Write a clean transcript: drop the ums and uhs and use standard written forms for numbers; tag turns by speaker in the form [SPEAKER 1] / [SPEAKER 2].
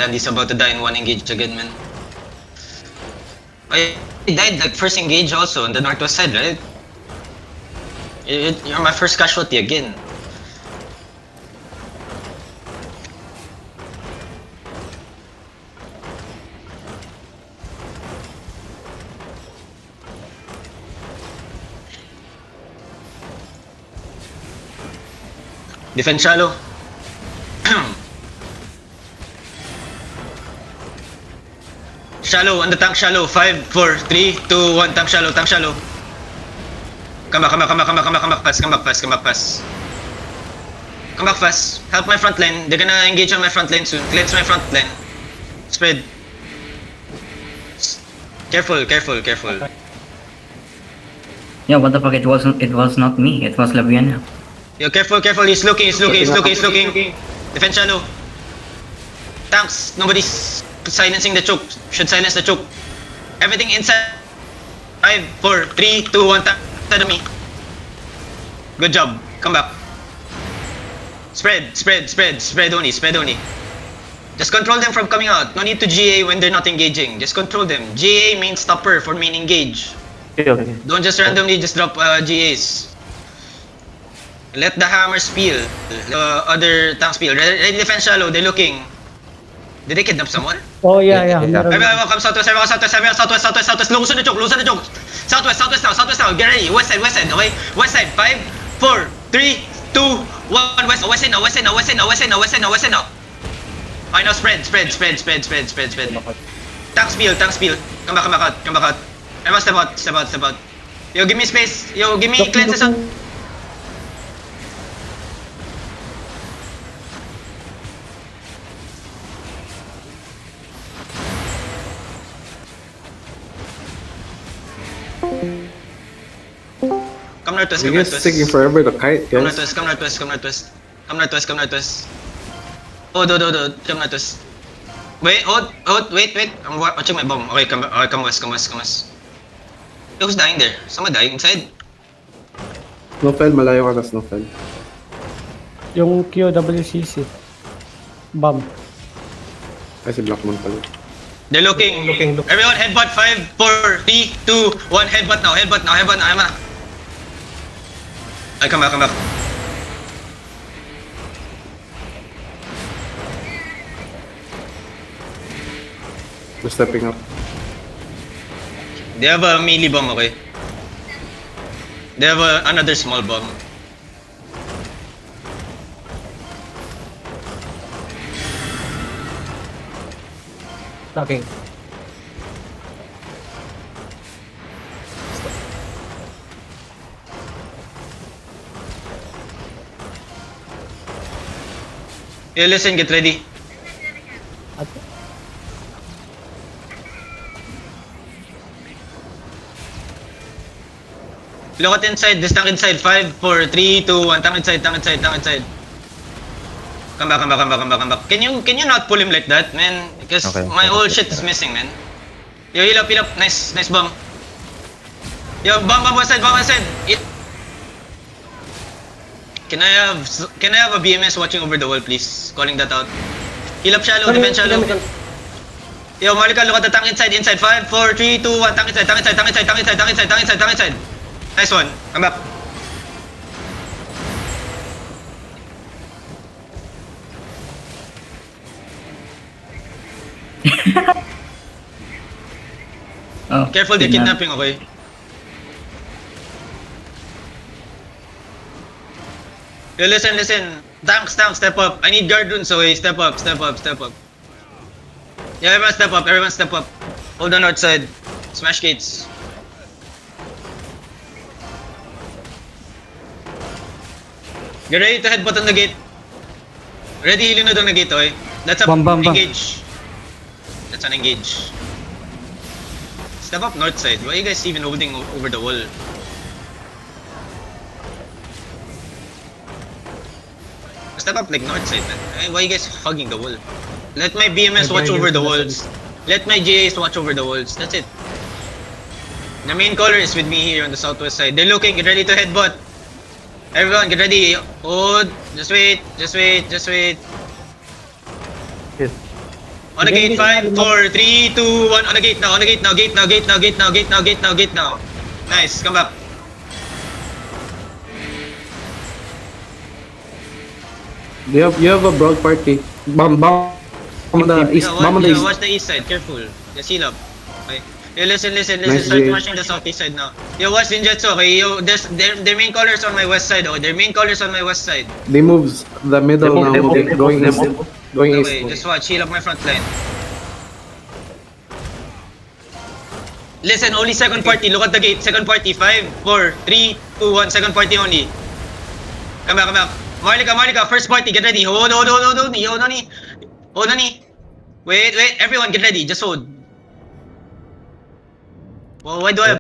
[SPEAKER 1] Dandy's about to die in one engage again, man. I died like first engage also on the northwest side, right? You're my first casualty again. Defend shallow. Shallow, on the tank shallow. 5, 4, 3, 2, 1, tank shallow, tank shallow. Come back fast. Come back fast. Help my front line. They're gonna engage on my front line soon. Cleanse my front line. Spread. Careful.
[SPEAKER 2] Yeah, what the fuck? It was not me. It was Laviana.
[SPEAKER 1] Yo, careful. He's looking. Defend shallow. Tanks. Nobody's silencing the choke. Should silence the choke. Everything inside. 5, 4, 3, 2, 1. Enemy. Good job. Come back. Spread only. Just control them from coming out. No need to GA when they're not engaging. Just control them. GA means stopper for main engage.
[SPEAKER 3] Okay.
[SPEAKER 1] Don't just randomly just drop GAs. Let the hammers peel. The other tanks peel. Ready defense shallow. They're looking. Did they kidnap someone?
[SPEAKER 4] Oh, yeah.
[SPEAKER 1] Everyone come southwest. Loosen the choke. Southwest now. Get ready. West side. Okay. West side. 5, 4, 3, 2, 1. West side now. Okay, now spread. Tanks peel. Come back out. Everyone step out. Yo, give me space. Yo, give me cleanses on. Come northwest.
[SPEAKER 3] You guys taking forever to kite,
[SPEAKER 1] Come
[SPEAKER 3] guys.
[SPEAKER 1] northwest. Oh, do. Come northwest. Wait. I'm watching my bomb. Okay, come west. Yo, who's dying there? Someone dying inside?
[SPEAKER 3] Snowfell, malayo ka na Snowfell.
[SPEAKER 4] Yung QWCC. Bomb.
[SPEAKER 3] Ay, si Blackmon pala.
[SPEAKER 1] They're looking. Everyone headbutt. 5, 4, 3, 2, 1. Headbutt now. Ay, come back.
[SPEAKER 3] We're stepping up.
[SPEAKER 1] They have a melee bomb, okay? They have another small bomb.
[SPEAKER 4] Talking.
[SPEAKER 1] Yeah, listen, get ready. Look at inside, this tank inside. 5, 4, 3, 2, 1. Tank inside. Come back. Can you not pull him like that, man? Because my whole shit is missing, man. Yo, heal up. Nice bomb. Yo, bomb one side. Can I have a BMS watching over the wall, please? Calling that out. Heal up shallow, defend shallow. Yo, Malika, look at the tank inside. 5, 4, 3, 2, 1. Tank inside. Nice one. Come back.
[SPEAKER 2] Oh,
[SPEAKER 1] Careful, they're kidnapping, okay? Yo, listen. Tanks, step up. I need guard runes, okay? Step up. Yeah, everyone step up. Hold on north side. Smash gates. Get ready to headbutt on the gate. Ready healing on the gate, okay? That's a
[SPEAKER 4] Bam.
[SPEAKER 1] engage. That's an engage. Step up north side. Why are you guys even holding over the wall? Step up like north side, man. Why are you guys hugging the wall? Let my BMS watch over the walls. Let my GAs watch over the walls. That's it. The main caller is with me here on the southwest side. They're looking. Get ready to headbutt. Everyone, get ready. Hold. Just wait.
[SPEAKER 3] Hit.
[SPEAKER 1] On the gate, 5, 4, 3, 2, 1. On the gate now, on the gate now, gate now, gate now, gate now, gate now, gate now, gate now. Nice, come back.
[SPEAKER 3] You have a broad party. Bomb on the east. Bomb on the east.
[SPEAKER 1] Watch the east side, careful. Just heal up. Okay. Yo, listen,
[SPEAKER 3] Nice,
[SPEAKER 1] start
[SPEAKER 3] Jay.
[SPEAKER 1] smashing the southeast side now. Yo, watch Ninjutsu, okay? Yo, their main colors on my west side, oh. Their main colors on my west side.
[SPEAKER 3] They moves the middle now. Going east. Going
[SPEAKER 1] Okay,
[SPEAKER 3] east.
[SPEAKER 1] just watch, heal up my front line. Listen, only second party, look at the gate. Second party, 5, 4, 3, 2, 1. Second party only. Come back, come back. Marlika, first party, get ready. Hold on. Wait, everyone get ready, just hold. Well, why do I have